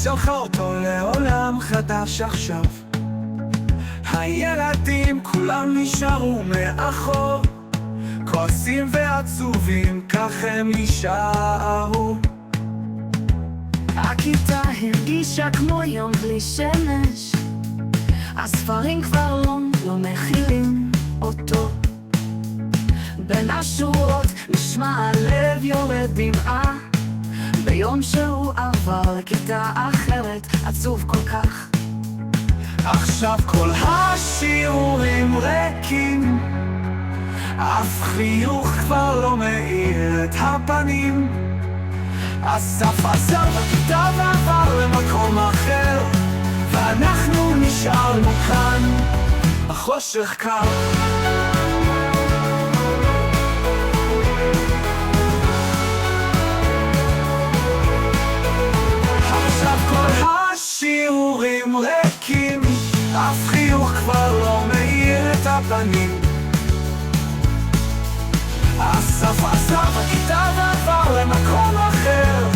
שלחה אותו לעולם חדש עכשיו. הילדים כולם נשארו מאחור, כועסים ועצובים, כך הם נשארו. הכיתה הרגישה כמו יום בלי שמש, הספרים כבר לא מכילים אותו. בין השורות נשמע הלב יורד דמעה, ביום שהוא עבר לכיתה אחרת, עצוב כל כך. עכשיו כל השיעורים ריקים, אף חיוך כבר לא מאיר את הפנים. אסף עזב הכיתה ועבר למקום אחר, ואנחנו נשארנו כאן בחושך קר. עכשיו כל השיעורים ריקים, אף חיוך כבר לא מאיר את הפנים. אסף עזב הכיתה ועבר למקום אחר,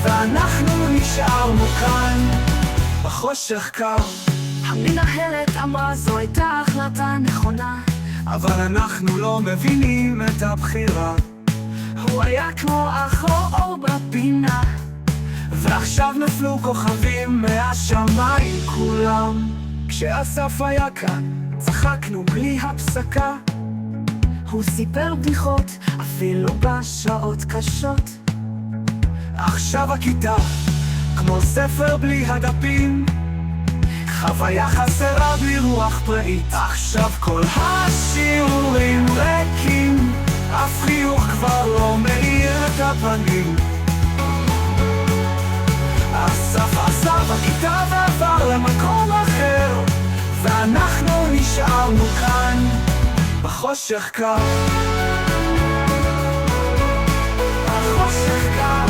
ואנחנו נשארנו כאן בחושך קר. המנהלת אמרה זו הייתה החלטה נכונה, אבל אנחנו לא מבינים את הבחירה. הוא היה כמו אח אור בפינה, ועכשיו נפלו כוכבים מהשמיים כולם. כשאסף היה כאן צחקנו בלי הפסקה, הוא סיפר בדיחות אפילו בשעות קשות. עכשיו הכיתה כמו ספר בלי הדפים, חוויה חסרה בלי רוח פראית. עכשיו כל השיעורים ריקים, אף חיוך כבר לא מאיר את הפנים. אסף עזב הכיתה ועבר למקום אחר, ואנחנו נשארנו כאן בחושך קר. בחושך קר.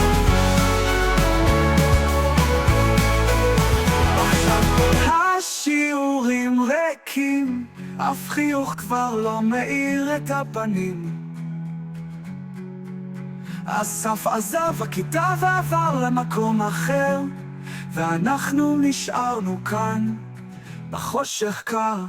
עכשיו כל השיעורים ריקים, אף חיוך כבר לא מאיר את הפנים. אסף עזב הכיתה ועבר למקום אחר, ואנחנו נשארנו כאן בחושך קר.